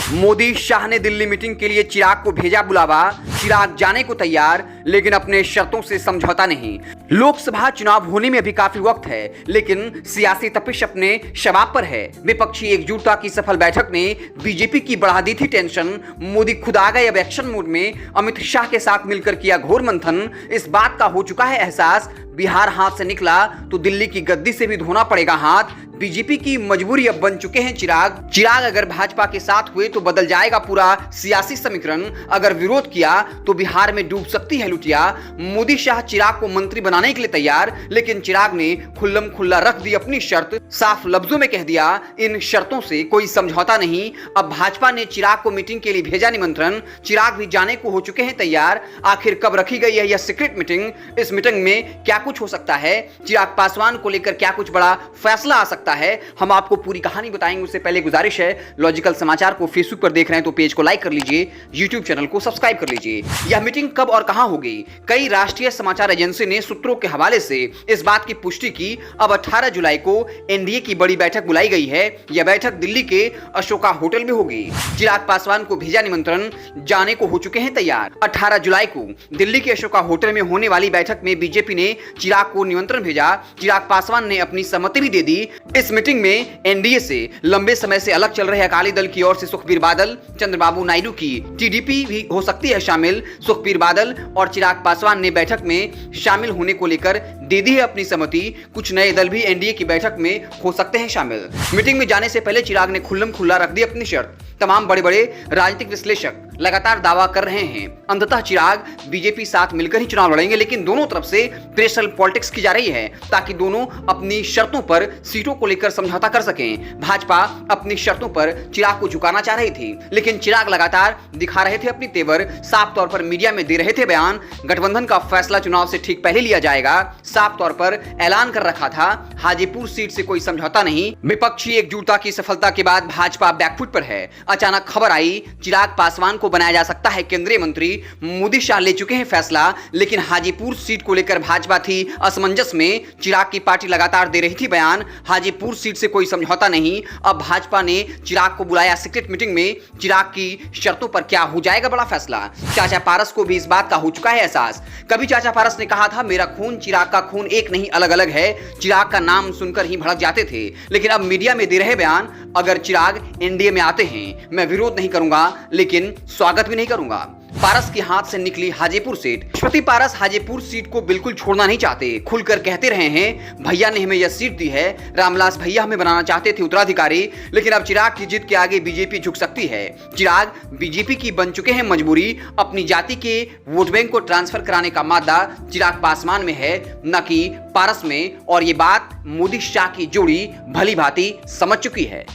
मोदी शाह ने दिल्ली मीटिंग के लिए चिराग को भेजा बुलावा। चिराग जाने को तैयार, लेकिन अपने शर्तों से समझौता नहीं। लोकसभा चुनाव होने में अभी काफी वक्त है, लेकिन सियासी तपिश अपने शबाब पर है। विपक्षी एकजुटता की सफल बैठक ने बीजेपी की बढ़ा दी थी टेंशन। मोदी खुद आ गए अब एक्शन मोड में। अमित शाह के साथ मिलकर किया घोर मंथन। इस बात का हो चुका है एहसास, बिहार हाथ से निकला तो दिल्ली की गद्दी से भी धोना पड़ेगा हाथ। बीजेपी की मजबूरी अब बन चुके हैं चिराग अगर भाजपा के साथ हुए तो बदल जाएगा पूरा सियासी समीकरण। अगर विरोध किया तो बिहार में डूब सकती है लुटिया। मोदी शाह चिराग को मंत्री बनाने के लिए तैयार, लेकिन चिराग ने खुल्लम खुल्ला रख दी अपनी शर्त। साफ लफ्जों में कह दिया, इन शर्तों से कोई समझौता नहीं। अब भाजपा ने चिराग को मीटिंग के लिए भेजा निमंत्रण। चिराग भी जाने को हो चुके हैं तैयार। आखिर कब रखी गई है यह सीक्रेट मीटिंग? इस मीटिंग में क्या कुछ हो सकता है? चिराग पासवान को लेकर क्या कुछ बड़ा फैसला आ सकता है? हम आपको पूरी कहानी बताएंगे। उससे पहले गुजारिश है, लॉजिकल समाचार को फेसबुक पर देख रहे हैं तो पेज को लाइक कर लीजिए, यूट्यूब चैनल को सब्सक्राइब कर लीजिए। यह मीटिंग कब और कहां होगी? कई राष्ट्रीय समाचार एजेंसी ने सूत्रों के हवाले से इस बात की पुष्टि की। अब 18 जुलाई को एनडीए की बड़ी बैठक बुलाई गई है। यह बैठक दिल्ली के अशोका होटल में होगी। चिराग पासवान को भेजा निमंत्रण, जाने को हो चुके हैं तैयार। 18 जुलाई को दिल्ली के अशोका होटल में होने वाली बैठक में बीजेपी ने चिराग को निमंत्रण भेजा। चिराग पासवान ने अपनी सहमति भी दे दी। इस मीटिंग में एनडीए से लंबे समय से अलग चल रहे अकाली दल की ओर से सुखबीर बादल, चंद्रबाबू नायडू की टीडीपी भी हो सकती है शामिल। सुखबीर बादल और चिराग पासवान ने बैठक में शामिल होने को लेकर दे दी है अपनी सहमति। कुछ नए दल भी एनडीए की बैठक में हो सकते हैं शामिल। मीटिंग में जाने से पहले चिराग ने खुल्लम खुल्ला रख दी अपनी शर्त। तमाम बड़े बड़े राजनीतिक विश्लेषक लगातार दावा कर रहे हैं अंततः चिराग बीजेपी साथ मिलकर ही चुनाव लड़ेंगे, लेकिन दोनों तरफ से प्रेशर पॉलिटिक्स की जा रही है ताकि दोनों अपनी शर्तों पर सीटों को लेकर समझौता कर सकें। भाजपा अपनी शर्तों पर चिराग को झुकाना चाह रही थी, लेकिन चिराग लगातार दिखा रहे थे अपनी तेवर। साफ तौर पर मीडिया में दे रहे थे बयान, गठबंधन का फैसला चुनाव से ठीक पहले लिया जाएगा। साफ तौर पर ऐलान कर रखा था, हाजीपुर सीट से कोई समझौता नहीं। विपक्षी एकजुटता की सफलता के बाद भाजपा बैकफुट पर है। अचानक खबर आई, चिराग पासवान को बनाया जा सकता है केंद्रीय मंत्री। मोदी शाह ले चुके हैं फैसला, लेकिन हाजीपुर सीट को लेकर भाजपा थी असमंजस में। चिराग की पार्टी लगातार दे रही थी बयान, हाजीपुर सीट से कोई समझौता नहीं। अब भाजपा ने चिराग को बुलाया सीक्रेट मीटिंग में। चिराग की शर्तों पर क्या हो जाएगा बड़ा फैसला? चाचा पारस को भी इस बात का हो चुका है एहसास। कभी चाचा पारस ने कहा था, मेरा खून चिराग का खून एक नहीं अलग अलग है। चिराग का नाम सुनकर ही भड़क जाते थे, लेकिन अब मीडिया में दे रहे बयान, अगर चिराग एनडीए में आते हैं मैं विरोध नहीं करूंगा, लेकिन स्वागत भी नहीं करूंगा। पारस के हाथ से निकली हाजीपुर सीट। श्रुति पारस हाजीपुर सीट को बिल्कुल छोड़ना नहीं चाहते। खुलकर कहते रहे हैं, भैया ने हमें यह सीट दी है, रामलास भैया हमें बनाना चाहते थे उत्तराधिकारी, लेकिन अब चिराग की जिद के आगे बीजेपी झुक सकती है। चिराग बीजेपी की बन चुके हैं मजबूरी। अपनी जाति के वोट बैंक को ट्रांसफर कराने का मादा चिराग पासवान में है, न कि पारस में, और ये बात मोदी शाह की जोड़ी भली भांति समझ चुकी है।